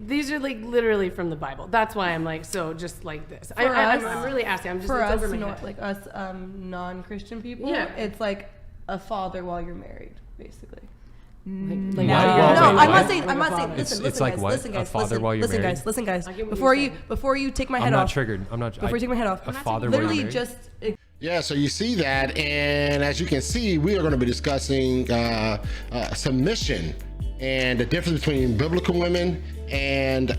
these are like literally from the Bible. That's why I'm like so just like this. I'm really asking. I'm just for us, over my head. like us non-Christian people. Yeah. It's like a father while you're married, basically. I'm not saying. Listen, it's like guys. what? Listen, guys. A father while you're married? Listen, guys. I get what Before you're you take my head I'm off. not triggered. Before you take my head off. A father while you're literally married? just. Yeah, so you see that, and as you can see, we are going to be discussing submission and the difference between biblical women and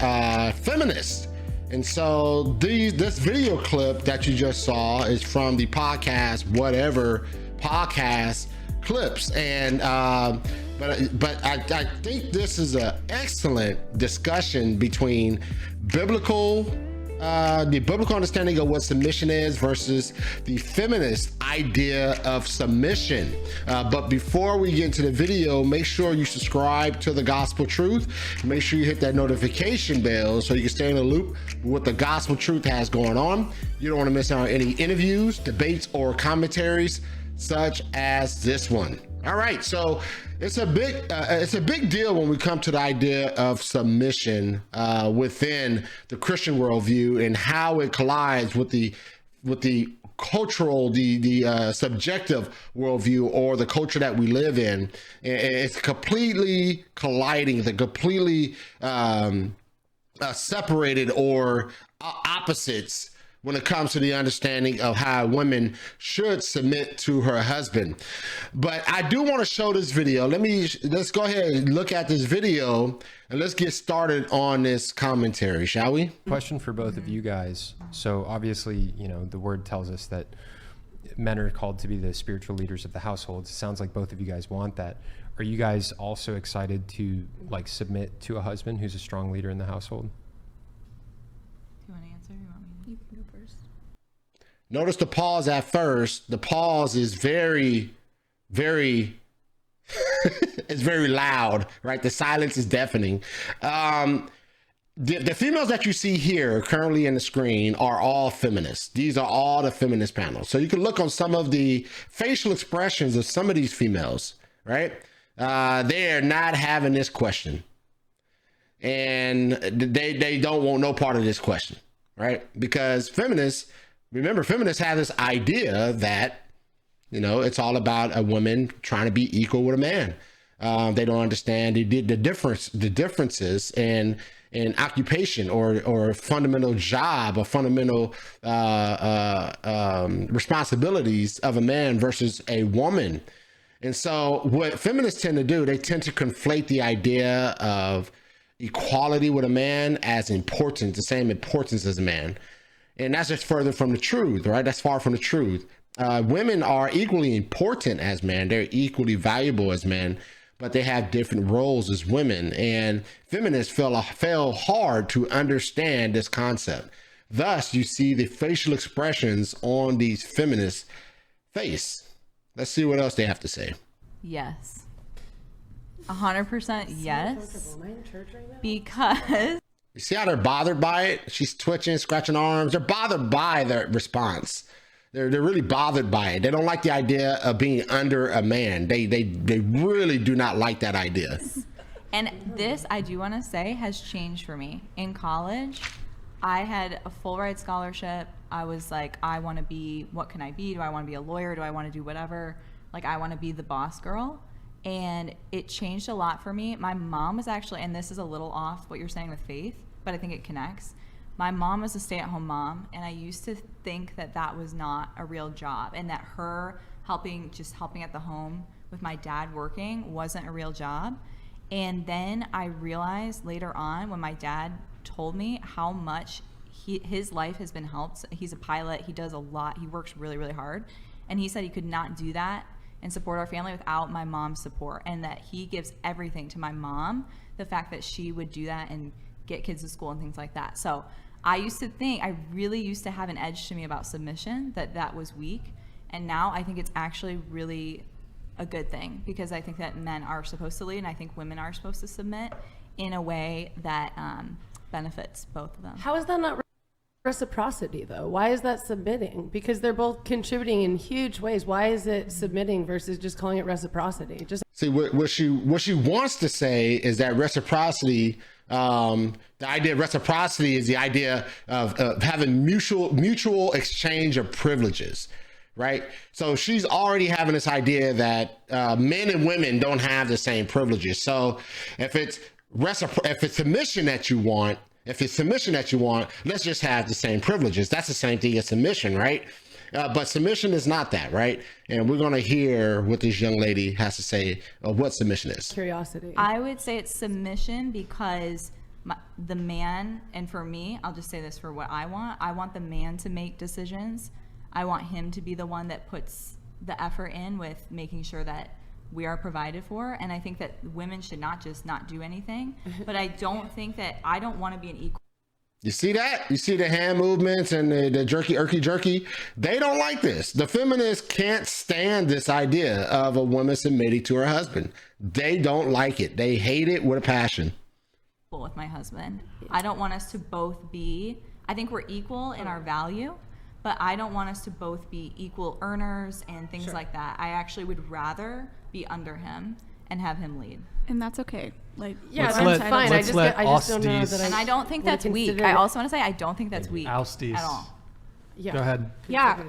feminists. And so this video clip that you just saw is from the podcast, whatever podcast clips, and but I think this is an excellent discussion between the biblical understanding of what submission is versus the feminist idea of submission. But before we get into the video, make sure you subscribe to The Gospel Truth. Make sure you hit that notification bell so you can stay in the loop with what The Gospel Truth has going on. You don't want to miss out on any interviews, debates, or commentaries such as this one. All right, so it's a big deal when we come to the idea of submission within the Christian worldview and how it collides with the cultural, the subjective worldview or the culture that we live in. It's completely colliding, the completely separated or opposites when it comes to the understanding of how women should submit to her husband. But I do want to show this video. Let's go ahead and look at this video and let's get started on this commentary, shall we? Question for both of you guys. So obviously, the word tells us that men are called to be the spiritual leaders of the household. It sounds like both of you guys want that. Are you guys also excited to submit to a husband who's a strong leader in the household? You want to answer? You want me? You can go first. Notice the pause at first. The pause is very, very, it's very loud, right? The silence is deafening. The females that you see here currently in the screen are all feminists. These are all the feminist panels. So you can look on some of the facial expressions of some of these females, right? They're not having this question. And they don't want no part of this question, right? Because feminists have this idea that, it's all about a woman trying to be equal with a man. They don't understand the differences in occupation or fundamental job or fundamental responsibilities of a man versus a woman. And so what feminists tend to do, they tend to conflate the idea of equality with a man as important, the same importance as a man. And that's just further from the truth, right? That's far from the truth. Women are equally important as men. They're equally valuable as men, but they have different roles as women. And feminists fail hard to understand this concept. Thus, you see the facial expressions on these feminists' face. Let's see what else they have to say. Yes. 100% yes. Am I in church right now? Because You see how they're bothered by it? She's twitching, scratching arms. They're bothered by their response. They're really bothered by it. They don't like the idea of being under a man. They really do not like that idea. And this, I do want to say, has changed for me. In college, I had a full ride scholarship. I was like, I want to be, what can I be? Do I want to be a lawyer? Do I want to do whatever? Like, I want to be the boss girl. And it changed a lot for me. My mom was actually, and this is a little off what you're saying with faith, but I think it connects. My mom was a stay-at-home mom, and I used to think that that was not a real job, and that her helping at the home with my dad working wasn't a real job. And then I realized later on when my dad told me how much his life has been helped. He's a pilot. He does a lot. He works really, really hard. And he said he could not do that and support our family without my mom's support, and that he gives everything to my mom, the fact that she would do that and get kids to school and things like that. So I used to think, I really used to have an edge to me about submission, that was weak. And now I think it's actually really a good thing, because I think that men are supposed to lead, and I think women are supposed to submit in a way that benefits both of them. How is that not Reciprocity, though. Why is that submitting? Because they're both contributing in huge ways. Why is it submitting versus just calling it reciprocity? Just See, what she wants to say is that reciprocity, the idea of reciprocity is the idea of having mutual exchange of privileges, right? So she's already having this idea that men and women don't have the same privileges. So if it's submission that you want, let's just have the same privileges. That's the same thing as submission, right? But submission is not that, right? And we're going to hear what this young lady has to say of what submission is. curiosity. I would say it's submission because the man, and for me, I'll just say this for what I want the man to make decisions. I want him to be the one that puts the effort in with making sure that we are provided for. And I think that women should not just not do anything, but I don't want to be an equal. You see that? You see the hand movements and the jerky. They don't like this. The feminists can't stand this idea of a woman submitting to her husband. They don't like it. They hate it with a passion. With my husband, I don't want us to both be, I think we're equal in our value, but I don't want us to both be equal earners and things like that. I actually would rather be under him and have him lead. And that's okay. Like, Yeah, let's that's let- fine. I let's just let don't know Austies- that And I don't think that's weak. I also want to say I don't think that's weak Austies. at all. Yeah. Go ahead. Yeah,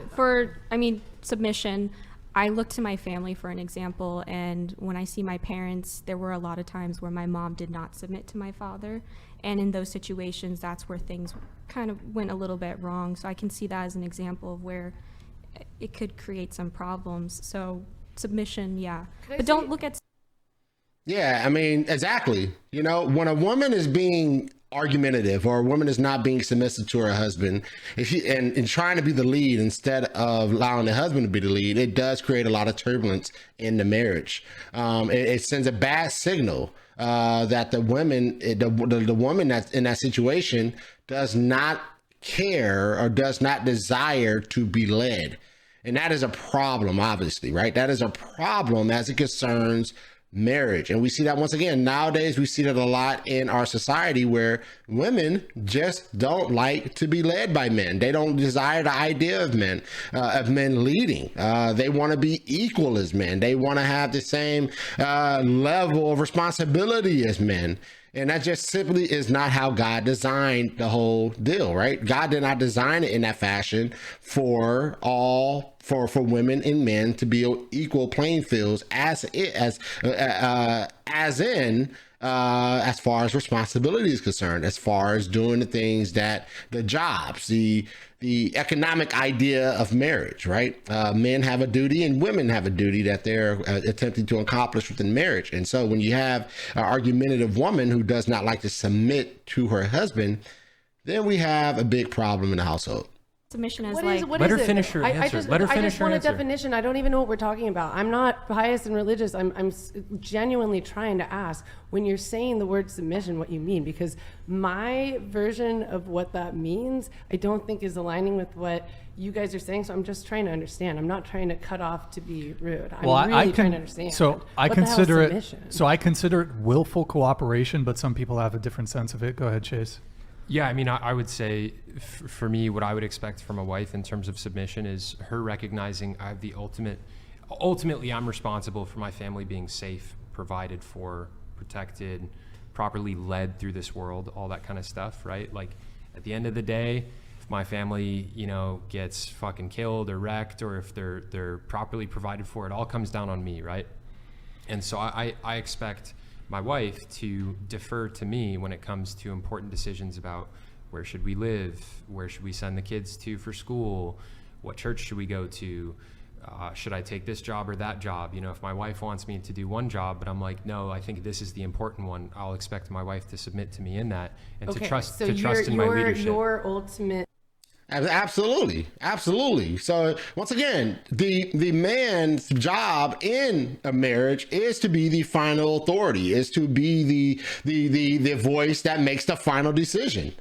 submission. I look to my family for an example, and when I see my parents, there were a lot of times where my mom did not submit to my father, and in those situations, that's where things kind of went a little bit wrong. So I can see that as an example of where it could create some problems. So submission, yeah, but don't look at. Yeah, I mean, exactly. You know, when a woman is being argumentative or a woman is not being submissive to her husband, and trying to be the lead instead of allowing the husband to be the lead, it does create a lot of turbulence in the marriage. It sends a bad signal that the woman that's in that situation does not care or does not desire to be led. And that is a problem, obviously, right? That is a problem as it concerns marriage. And we see that once again nowadays. We see that a lot in our society where women just don't like to be led by men. They don't desire the idea of men leading. They want to be equal as men. They want to have the same level of responsibility as men. And that just simply is not how God designed the whole deal, right? God did not design it in that fashion for women and men to be equal playing fields as far as responsibility is concerned, as far as doing the things that the jobs, the economic idea of marriage, right? Men have a duty and women have a duty that they're attempting to accomplish within marriage. And so when you have an argumentative woman who does not like to submit to her husband, then we have a big problem in the household. Submission as What like is, what Let is her it? finish her answer. Let her I finish just her want answer. a definition. I don't even know what we're talking about. I'm not pious and religious. I'm genuinely trying to ask, when you're saying the word submission, what you mean, because my version of what that means, I don't think is aligning with what you guys are saying. So I'm just trying to understand. I'm not trying to cut off to be rude. I'm really trying to understand. So I What the hell is consider it. submission? So I consider it willful cooperation, but some people have a different sense of it. Go ahead, Chase. Yeah, I mean, I would say for me, what I would expect from a wife in terms of submission is her recognizing I have the ultimately I'm responsible for my family being safe, provided for, protected, properly led through this world, all that kind of stuff, right? Like at the end of the day, if my family, gets fucking killed or wrecked, or if they're properly provided for, it all comes down on me, right? And so I expect my wife to defer to me when it comes to important decisions about where should we live, where should we send the kids to for school, what church should we go to, should I take this job or that job? If my wife wants me to do one job, but I'm like, no, I think this is the important one, I'll expect my wife to submit to me in that and to trust in my leadership. Your ultimate. Absolutely. So once again, the man's job in a marriage is to be the final authority, is to be the voice that makes the final decision.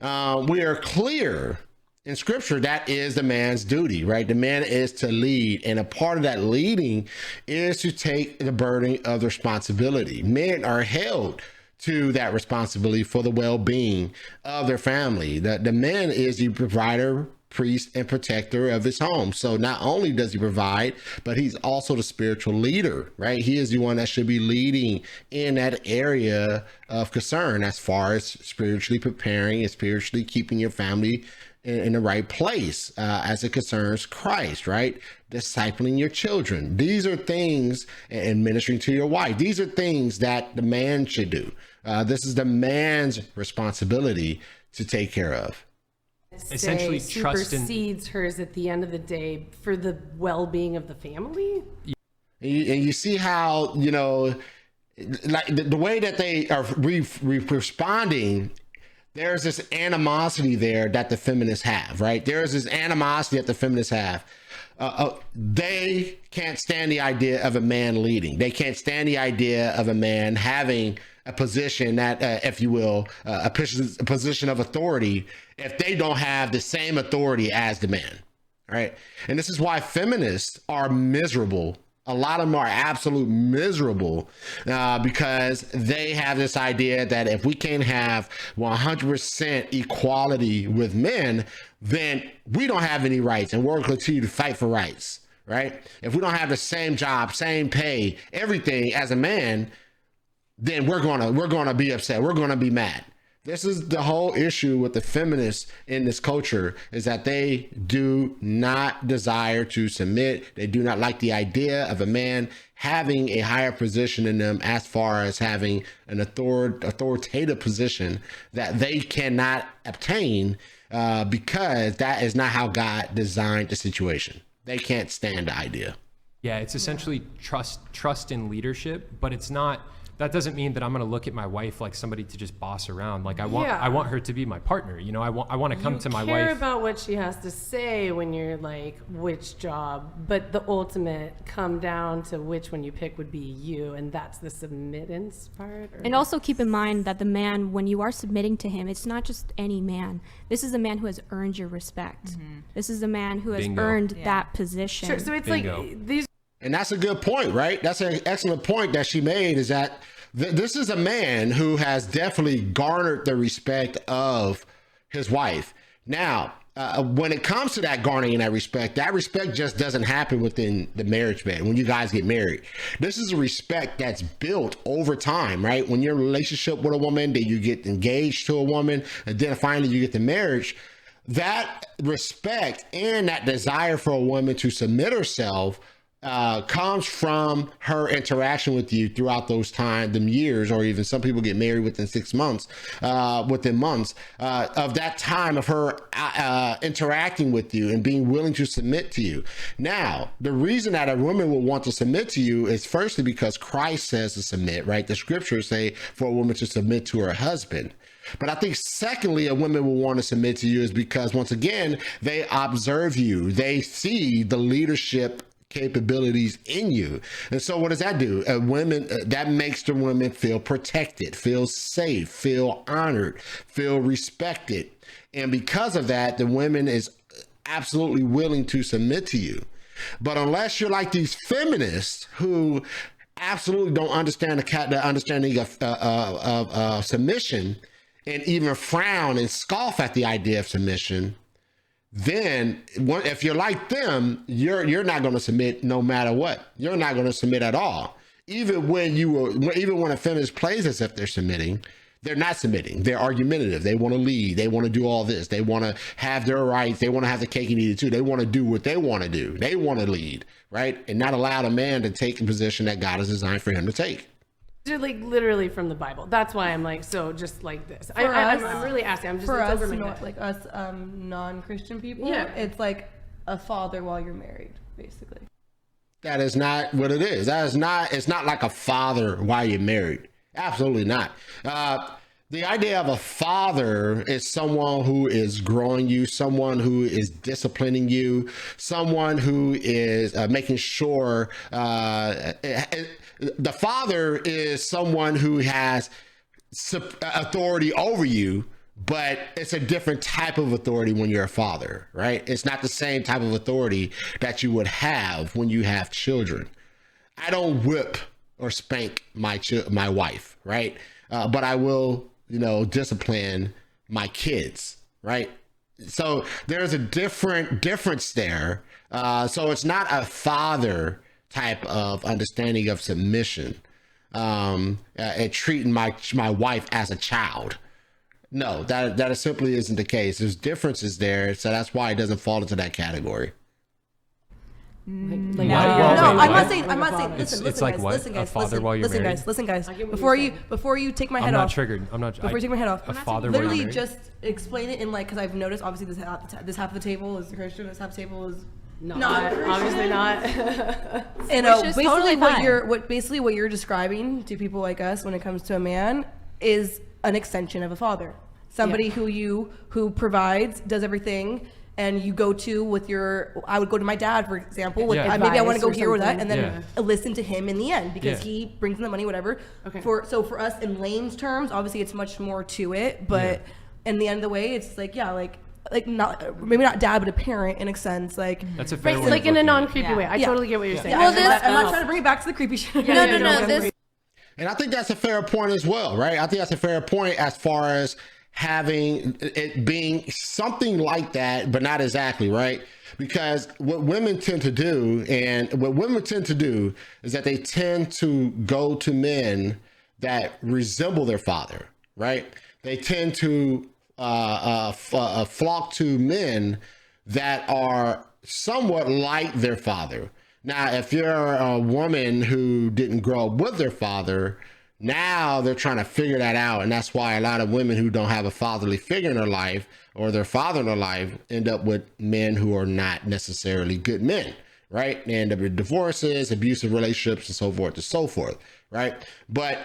We are clear in scripture that is the man's duty, right? The man is to lead, and a part of that leading is to take the burden of the responsibility. Men are held to that responsibility for the well-being of their family. The man is the provider, priest, and protector of his home. So not only does he provide, but he's also the spiritual leader, right? He is the one that should be leading in that area of concern as far as spiritually preparing and spiritually keeping your family in the right place as it concerns Christ, right? Discipling your children. These are things, and ministering to your wife. These are things that the man should do. This is the man's responsibility to take care of. Essentially trust in- supersedes hers at the end of the day for the well-being of the family. And you see how, you know, like the way that they are responding, there's this animosity there that the feminists have, right? There's this animosity that the feminists have. They can't stand the idea of a man leading. They can't stand the idea of a man having a position that, if you will, a position of authority, if they don't have the same authority as the man, right? And this is why feminists are miserable. A lot of them are absolute miserable because they have this idea that if we can't have 100% equality with men, then we don't have any rights, and we'll continue to fight for rights, right? If we don't have the same job, same pay, everything as a man, then we're gonna be upset. We're gonna be mad. This is the whole issue with the feminists in this culture, is that they do not desire to submit. They do not like the idea of a man having a higher position in them as far as having an authoritative position that they cannot obtain because that is not how God designed the situation. They can't stand the idea. Yeah, it's essentially trust in leadership, but it's not. That doesn't mean that I'm going to look at my wife like somebody to just boss around. Like I want her to be my partner. You know, I want to come to my wife. You care about what she has to say when you're like, which job, but the ultimate come down to which one you pick would be you, and that's the submittance part. And also keep in mind that the man, when you are submitting to him, it's not just any man. This is a man who has earned your respect. This is a man who has Bingo. earned that position. Sure, so it's Bingo. like these. And that's a good point, right? That's an excellent point that she made, is that this is a man who has definitely garnered the respect of his wife. Now, when it comes to that garnering that respect just doesn't happen within the marriage bed when you guys get married. This is a respect that's built over time, right? When you're in a relationship with a woman, then you get engaged to a woman, and then finally you get to marriage. That respect and that desire for a woman to submit herself comes from her interaction with you throughout those them years, or even some people get married within 6 months, within months of that time of her interacting with you and being willing to submit to you. Now, the reason that a woman will want to submit to you is firstly because Christ says to submit, right? The scriptures say for a woman to submit to her husband. But I think secondly, a woman will want to submit to you is because, once again, they observe you. They see the leadership capabilities in you. And so what does that do? Women, that makes the women feel protected, feel safe, feel honored, feel respected. And because of that, the woman is absolutely willing to submit to you. But unless you're like these feminists who absolutely don't understand the understanding of submission, and even frown and scoff at the idea of submission, then if you're like them, you're not going to submit no matter what. You're not going to submit at all. Even when a feminist plays as if they're submitting, they're not submitting. They're argumentative. They want to lead. They want to do all this. They want to have their rights. They want to have the cake and eat it too. They want to do what they want to do. They want to lead, right? And not allow the man to take a position that God has designed for him to take. They're like literally from the Bible. That's why I'm like, so just like this. I'm really asking. I'm just For it's us, over my head. like us non-Christian people, Yeah. it's like a father while you're married, basically. That is not what it is. It's not like a father while you're married. Absolutely not. The idea of a father is someone who is growing you, someone who is disciplining you, someone who is making sure the father is someone who has authority over you, but it's a different type of authority when you're a father, right? It's not the same type of authority that you would have when you have children. I don't whip or spank my wife, right? but I will, discipline my kids, right? So there's a difference there. So it's not a father type of understanding of submission, and treating my wife as a child. No, that simply isn't the case. There's differences there, so that's why it doesn't fall into that category. Like, No, I'm not saying. Listen, it's like guys. what? Listen, guys. A father while you're listen, married? guys. Listen, guys. I get what Before you're you, saying. before you take my head I'm not off. triggered. I'm not. Before you take my head off, A father while you're literally married? just explain it in like, because I've noticed obviously this half of the table is Christian, this half of the table is not not obviously not. and Which is basically totally what you're describing to people like us when it comes to a man is an extension of a father, somebody who provides, does everything, and you go to with your. I would go to my dad, for example. With, Yeah. maybe I want to go Advice or here or that, something. and then listen to him in the end because Yeah. he brings in the money, whatever. Okay. For us in Lane's terms, obviously it's much more to it, but in the end of the way, it's like not maybe not dad, but a parent in a sense, like. That's a fair Right, way like of in a looking at it. non-creepy Yeah. way. I Yeah. totally get what you're saying. Yeah, Well, I'm not this- trying to bring it back to the creepy shit. No, this And I think that's a fair point as well, right? I think that's a fair point as far as having it being something like that, but not exactly, right? Because what women tend to do is that they tend to go to men that resemble their father, right? They tend to flock to men that are somewhat like their father. Now, if you're a woman who didn't grow up with their father, now they're trying to figure that out. And that's why a lot of women who don't have a fatherly figure in their life or their father in their life end up with men who are not necessarily good men, right? They end up with divorces, abusive relationships, and so forth, right? But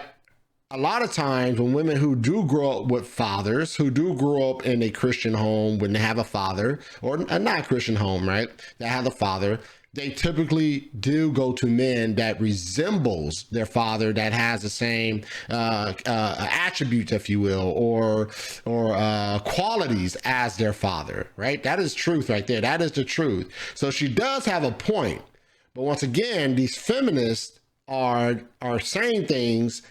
a lot of times when women who do grow up with fathers, who do grow up in a Christian home, when they have a father, or a non-Christian home, right, that have a father, they typically do go to men that resembles their father, that has the same attributes, if you will, or qualities as their father, right? That is truth right there. That is the truth. So she does have a point. But once again, these feminists are saying things.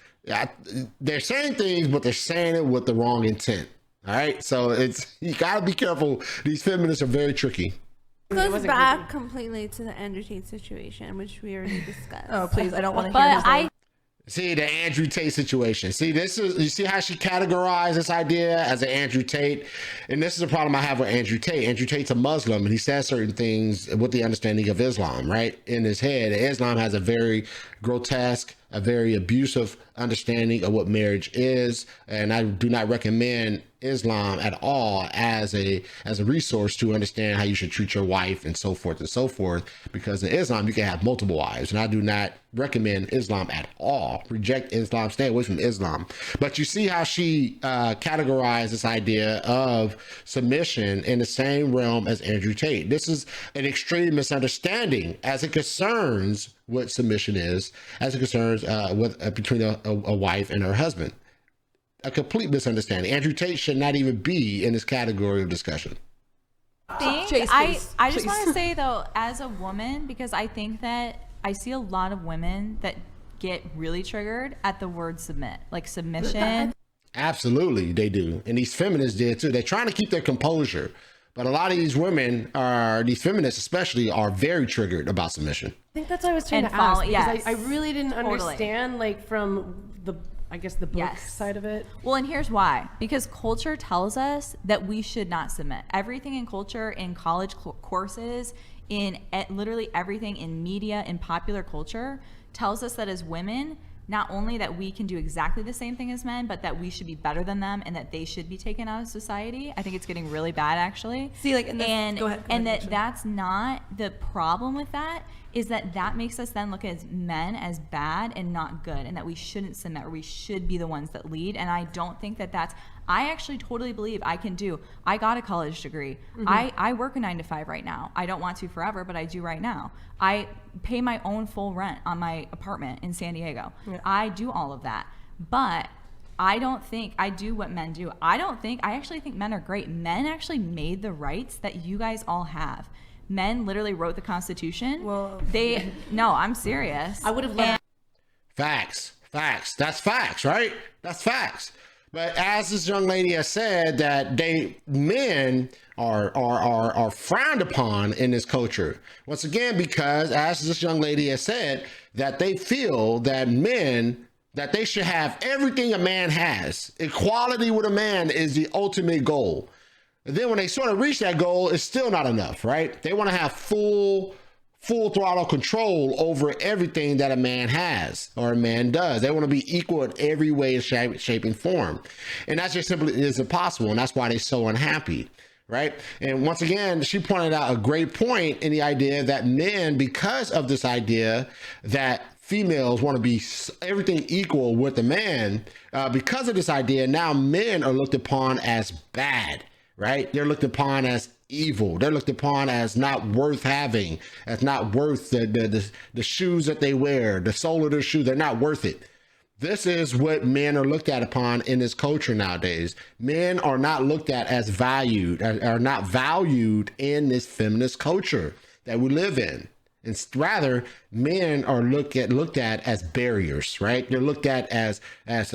They're saying things, but they're saying it with the wrong intent. All right. So you gotta be careful. These feminists are very tricky. Goes wasn't back completely to the Andrew Tate situation, which we already discussed. Oh, please, I don't want to But hear his name. See, the Andrew Tate situation. See, you see how she categorized this idea as an Andrew Tate? And this is a problem I have with Andrew Tate. Andrew Tate's a Muslim, and he says certain things with the understanding of Islam, right? In his head, Islam has a very grotesque, a very abusive understanding of what marriage is. And I do not recommend Islam at all as a resource to understand how you should treat your wife and so forth, because in Islam you can have multiple wives, and I do not recommend Islam at all. Reject Islam, stay away from Islam. But you see how she categorized this idea of submission in the same realm as Andrew Tate. This is an extreme misunderstanding as it concerns what submission is, as it concerns between a wife and her husband. A complete misunderstanding. Andrew Tate should not even be in this category of discussion. Chase, I please. just Chase. want to say though, as a woman, because I think that I see a lot of women that get really triggered at the word submit, like submission. Absolutely, they do. And these feminists did too. They're trying to keep their composure. But a lot of these women these feminists especially, are very triggered about submission. I think that's what I was trying And to ask, follow- because yes. I really didn't Totally. understand, like, from the book Yes. side of it. Well, and here's why. Because culture tells us that we should not submit. Everything in culture, in college courses, in literally everything in media, in popular culture, tells us that as women, not only that we can do exactly the same thing as men, but that we should be better than them and that they should be taken out of society. I think it's getting really bad, actually. See, like, go ahead, that that's not the problem with that. Is that makes us then look at men as bad and not good, and that we shouldn't submit, or we should be the ones that lead. And I don't think that's. I actually totally believe I can do. I got a college degree. I work a 9 to 5 right now. I don't want to forever, but I do right now. I pay my own full rent on my apartment in San Diego. Yeah. I do all of that, but I don't think I do what men do. I actually think men are great. Men actually made the rights that you guys all have. Men literally wrote the Constitution. Well, No, I'm serious. I would have loved. Facts. Facts. That's facts, right? That's facts. But as this young lady has said, that men are frowned upon in this culture. Once again, because as this young lady has said, that they feel that men, that they should have everything a man has. Equality with a man is the ultimate goal. And then when they sort of reach that goal, it's still not enough, right? They want to have full throttle control over everything that a man has or a man does. They want to be equal in every way, shape, and form. And that just simply isn't possible. And that's why they're so unhappy, right? And once again, she pointed out a great point in the idea that men, because of this idea that females want to be everything equal with the man, because of this idea, now men are looked upon as bad, right? They're looked upon as evil. They're looked upon as not worth having, as not worth the shoes that they wear, the sole of their shoe. They're not worth it. This is what men are looked at upon in this culture nowadays. Men are not looked at as valued, are not valued in this feminist culture that we live in. And rather, men are looked at as barriers, right? They're looked at as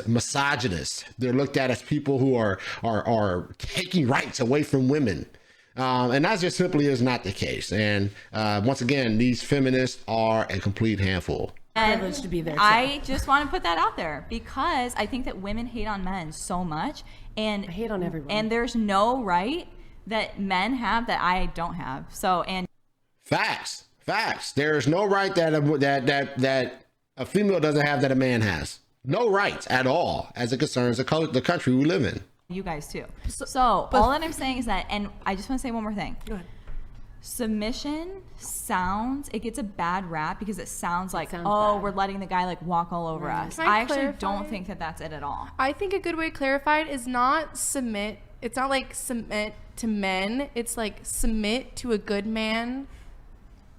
misogynists. They're looked at as people who are taking rights away from women. And that just simply is not the case. And once again, these feminists are a complete handful. Privileged to be there too. I just want to put that out there because I think that women hate on men so much, and I hate on everyone. And there's no right that men have that I don't have. So and Facts. There's no right that a female doesn't have that a man has. No rights at all as it concerns the country we live in. You guys too. So all that I'm saying is that, and I just want to say one more thing. Go ahead. Submission it gets a bad rap because it sounds like, bad. we're letting the guy like walk all over us. Can I I actually clarify? don't think that that's it at all. I think a good way to clarify it is not submit. It's not like submit to men. It's like submit to a good man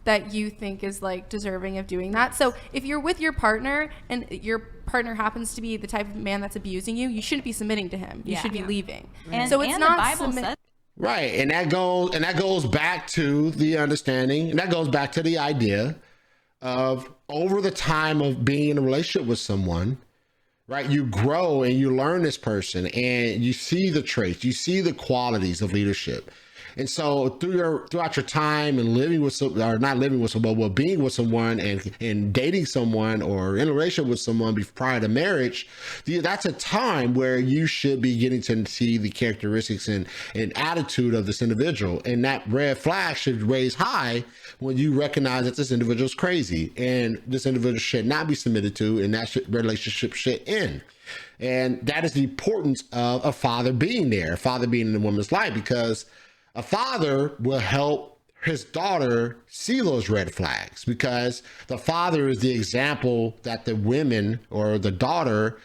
that you think is like deserving of doing that. So if you're with your partner and your partner happens to be the type of man that's abusing you, you shouldn't be submitting to him. You Yeah. should be leaving. And, so it's and not the Bible says Right, and that goes back to the understanding, and that goes back to the idea of over the time of being in a relationship with someone, right? You grow and you learn this person, and you see the traits, you see the qualities of leadership. And so throughout your time and living with or not living with someone, but being with someone and dating someone or in a relationship with someone prior to marriage, that's a time where you should be getting to see the characteristics and attitude of this individual. And that red flag should raise high when you recognize that this individual is crazy and this individual should not be submitted to, and that relationship should end. And that is the importance of a father being there, a father being in a woman's life, because a father will help his daughter see those red flags, because the father is the example that the women or the daughter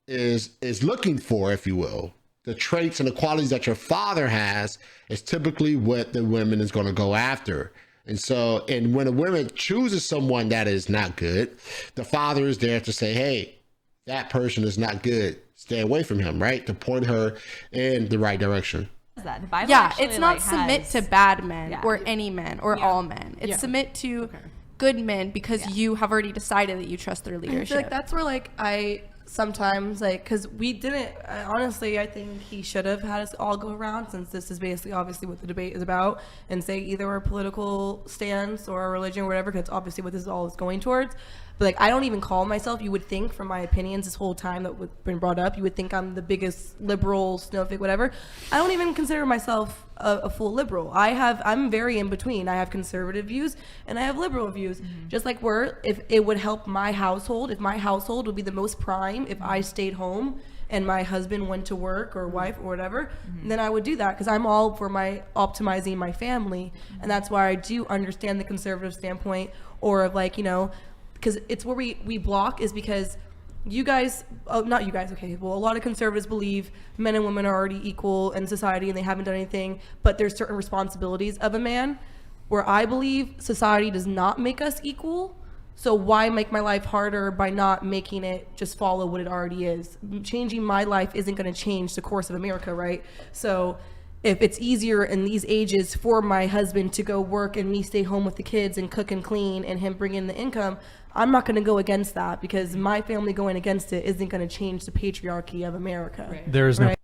is looking for, if you will. The traits and the qualities that your father has is typically what the woman is going to go after. And so, and when a woman chooses someone that is not good, the father is there to say, hey, that person is not good. Stay away from him, right? To point her in the right direction. that. The Bible Yeah, actually, it's not like, submit has- to bad men Yeah. or any men or all men. It's submit to good men because you have already decided that you trust their I leadership. feel like that's where like I sometimes like, because we didn't honestly, I think he should have had us all go around, since this is basically obviously what the debate is about, and say either our political stance or our religion or whatever, because obviously what this all is going towards. But like, I don't even call myself, you would think from my opinions this whole time that would been brought up, you would think I'm the biggest liberal snowflake, whatever. I don't even consider myself a full liberal. I'm very in between. I have conservative views and I have liberal views. Just like if it would help my household, if my household would be the most prime if I stayed home and my husband went to work or wife or whatever, then I would do that, because I'm all for optimizing my family. And that's why I do understand the conservative standpoint, or of like, because it's where we block, is because you guys, not you guys, okay, well, a lot of conservatives believe men and women are already equal in society and they haven't done anything, but there's certain responsibilities of a man, where I believe society does not make us equal. So why make my life harder by not making it just follow what it already is? Changing my life isn't going to change the course of America, right? So if it's easier in these ages for my husband to go work and me stay home with the kids and cook and clean and him bring in the income, I'm not going to go against that, because my family going against it isn't going to change the patriarchy of America. Right. There is no. Right.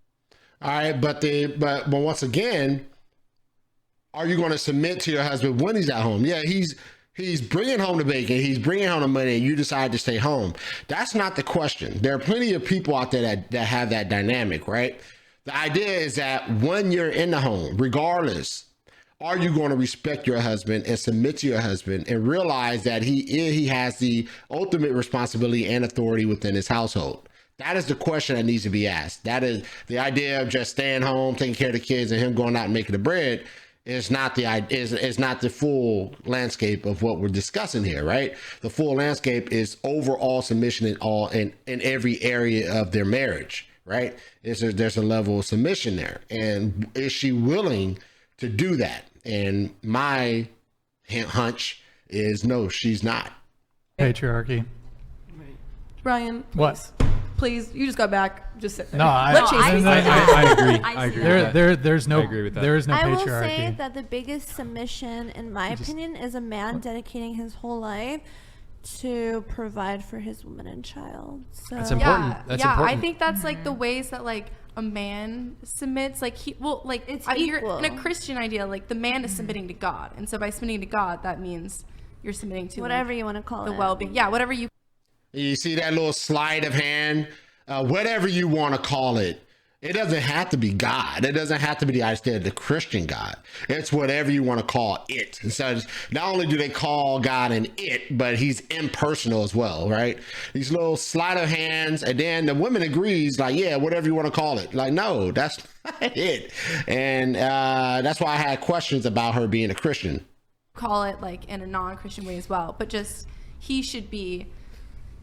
All right, but once again, are you going to submit to your husband when he's at home? Yeah, he's bringing home the bacon, he's bringing home the money, and you decide to stay home. That's not the question. There are plenty of people out there that have that dynamic, right? The idea is that when you're in the home, regardless, are you going to respect your husband and submit to your husband and realize that he has the ultimate responsibility and authority within his household? That is the question that needs to be asked. That is the idea of just staying home, taking care of the kids, and him going out and making the bread is not the full landscape of what we're discussing here, right? The full landscape is overall submission in every area of their marriage, right? There's a level of submission there, and is she willing to do that? And my hunch is no, she's not. Patriarchy. Brian, What? please, you just got back. Just sit there. No, I see that. I agree. I I agree. see with that. there's no I agree with that. there is no I will say patriarchy. that the biggest submission, in my opinion, is a man dedicating his whole life to provide for his woman and child. So That's important. Yeah, That's yeah. important. I think that's like the ways that like a man submits. Like It's you're equal. in a Christian idea. Like the man is submitting to God, and so by submitting to God, that means you're submitting to whatever you want to call the it. well-being. Yeah, whatever you. You see that little sleight of hand, whatever you want to call it. It doesn't have to be God. It doesn't have to be the Christian God. It's whatever you want to call it. And so not only do they call God an it, but he's impersonal as well, right? These little sleight of hands, and then the woman agrees, like, yeah, whatever you want to call it. Like, no, that's not it. And that's why I had questions about her being a Christian. Call it like in a non-Christian way as well, but just he should be,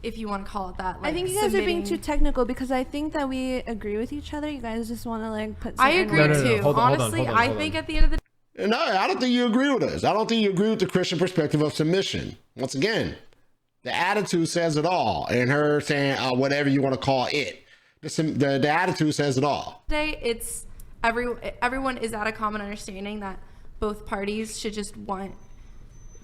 if you want to call it that. Like, I think you guys are being too submitting. technical, because I think that we agree with each other. You guys just want to like put. I certain agree No, no, no, too. hold on, Honestly, hold on, I hold think on. at the end of the No, I don't think you agree with us. I don't think you agree with the Christian perspective of submission. Once again, the attitude says it all. And her saying whatever you want to call it. The attitude says it all. day, it's everyone is at a common understanding that both parties should just want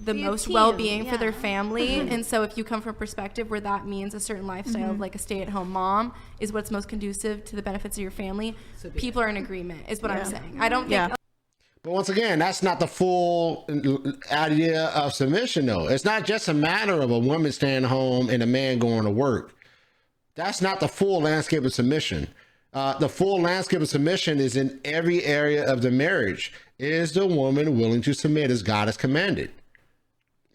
the Be a most team, well-being for their yeah. family. And so if you come from a perspective where that means a certain lifestyle of like a stay-at-home mom is what's most conducive to the benefits of your family, people are in agreement is what I'm saying. I don't think Yeah. But once again, that's not the full idea of submission, though. It's not just a matter of a woman staying home and a man going to work. That's not the full landscape of submission. The full landscape of submission is in every area of the marriage. Is the woman willing to submit as God has commanded?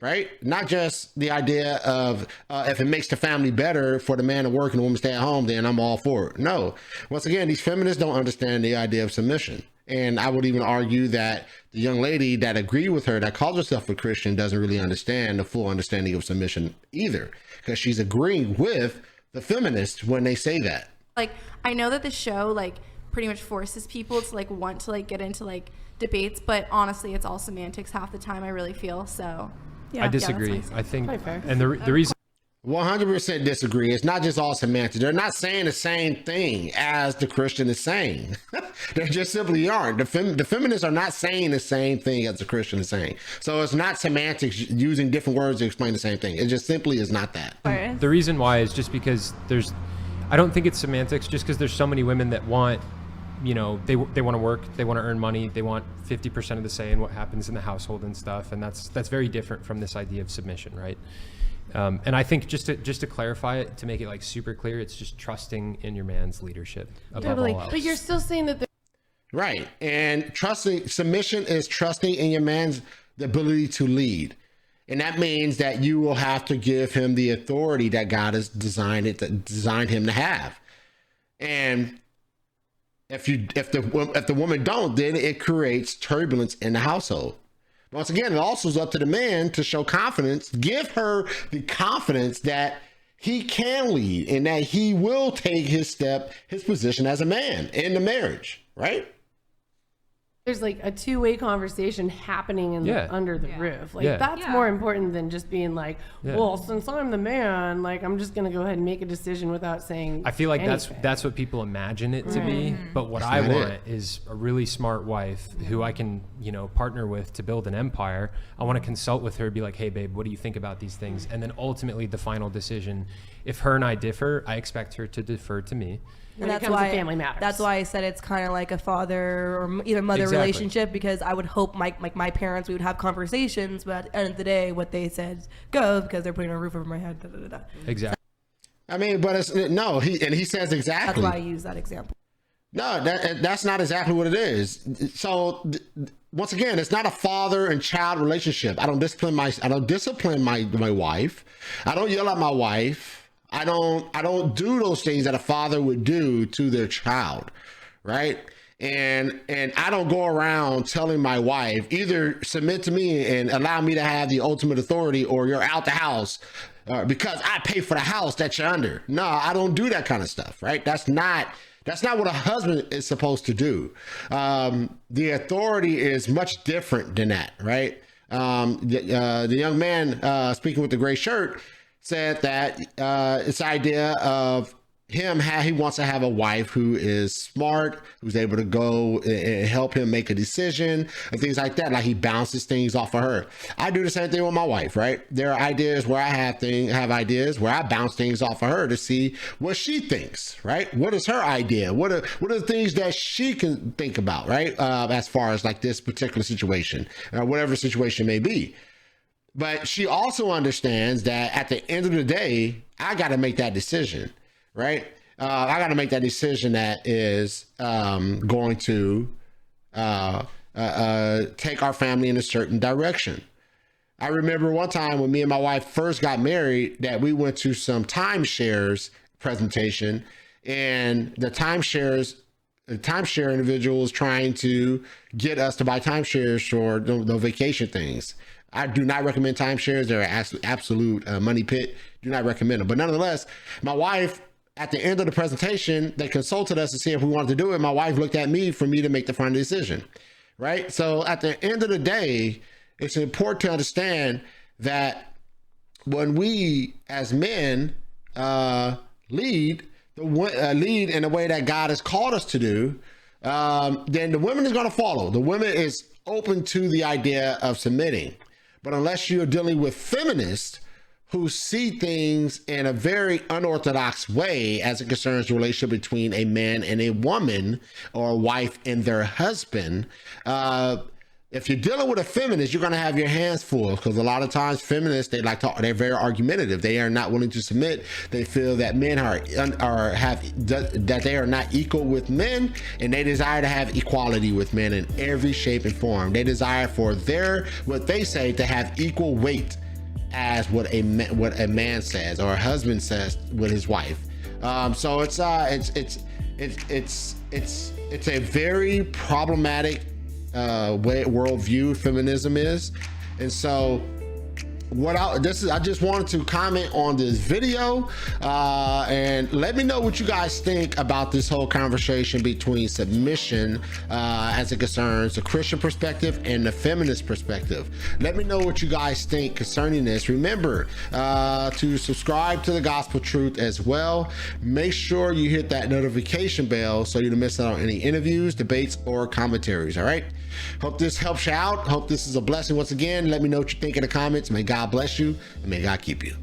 Right? Not just the idea of if it makes the family better for the man to work and the woman stay at home, then I'm all for it. No. Once again, these feminists don't understand the idea of submission. And I would even argue that the young lady that agreed with her, that calls herself a Christian, doesn't really understand the full understanding of submission either, because she's agreeing with the feminists when they say that. like I know that the show like pretty much forces people to like want to like get into like debates, but honestly it's all semantics half the time, I really feel. So I disagree. that's I think, Quite fair. and the reason 100% disagree. It's not just all semantics. They're not saying the same thing as the Christian is saying. They just simply aren't. The feminists are not saying the same thing as the Christian is saying. So it's not semantics using different words to explain the same thing. It just simply is not that. the reason why is just because I don't think it's semantics, just because there's so many women that want, you know, they want to work, they want to earn money, they want 50% of the say in what happens in the household and stuff, and that's very different from this idea of submission, right? And I think just to clarify it, to make it like super clear, it's just trusting in your man's leadership above Totally. all else. But you're still saying that Right. And submission is trusting in your man's the ability to lead. And that means that you will have to give him the authority that God has designed him to have. And if the woman don't, then it creates turbulence in the household. Once again, it also is up to the man to show confidence, give her the confidence that he can lead and that he will take his position as a man in the marriage, right? there's like a two-way conversation happening in Yeah. under the Yeah. roof. Like Yeah. that's Yeah. more important than just being like, Yeah. well, since I'm the man, like I'm just gonna go ahead and make a decision without saying. I feel like anything. that's what people imagine it to be, but what I not want it. is a really smart wife who I can, partner with to build an empire. I want to consult with her, be like, hey babe, what do you think about these things? And then ultimately the final decision, if her and I differ, I expect her to defer to me. When it comes to family matters. That's why I said it's kind of like a father or either mother Exactly. relationship, because I would hope my parents, we would have conversations, but at the end of the day, what they said goes because they're putting a roof over my head. Da, da, da, da. Exactly. I mean, but it's no. He says That's exactly. why I use that example. No, that's not exactly what it is. So once again, it's not a father and child relationship. I don't discipline my wife. I don't yell at my wife. I don't do those things that a father would do to their child, right? And I don't go around telling my wife either submit to me and allow me to have the ultimate authority, or you're out the house because I pay for the house that you're under. No, I don't do that kind of stuff, right? That's not what a husband is supposed to do. The authority is much different than that, right? The young man speaking with the gray shirt said that it's idea of him, how he wants to have a wife who is smart, who's able to go and help him make a decision and things like that. Like he bounces things off of her. I do the same thing with my wife, right? There are ideas where I have ideas where I bounce things off of her to see what she thinks, right? What is her idea? What are the things that she can think about, right? As far as like this particular situation or whatever situation may be. But she also understands that at the end of the day, I got to make that decision, right? I got to make that decision that is going to take our family in a certain direction. I remember one time when me and my wife first got married that we went to some timeshares presentation, and the timeshare individual was trying to get us to buy timeshares for the vacation things. I do not recommend timeshares. They're an absolute money pit. Do not recommend them. But nonetheless, my wife, at the end of the presentation, they consulted us to see if we wanted to do it. My wife looked at me for me to make the final decision, right? So at the end of the day, it's important to understand that when we as men lead in the way that God has called us to do, then the woman is going to follow. The woman is open to the idea of submitting. But unless you're dealing with feminists who see things in a very unorthodox way as it concerns the relationship between a man and a woman, or a wife and their husband, if you're dealing with a feminist, you're going to have your hands full, because a lot of times feminists, they're very argumentative. They are not willing to submit. They feel that men that they are not equal with men, and they desire to have equality with men in every shape and form. They desire for what they say to have equal weight as what a man says, or a husband says with his wife. So it's a very problematic worldview feminism is. And so I just wanted to comment on this video and let me know what you guys think about this whole conversation between submission as it concerns the Christian perspective and the feminist perspective. Let me know what you guys think concerning this. Remember to subscribe to the Gospel Truth as well. Make sure you hit that notification bell so you don't miss out on any interviews, debates, or commentaries. All right, hope this helps you out. Hope this is a blessing once again. Let me know what you think in the comments. May God bless you, and may God keep you.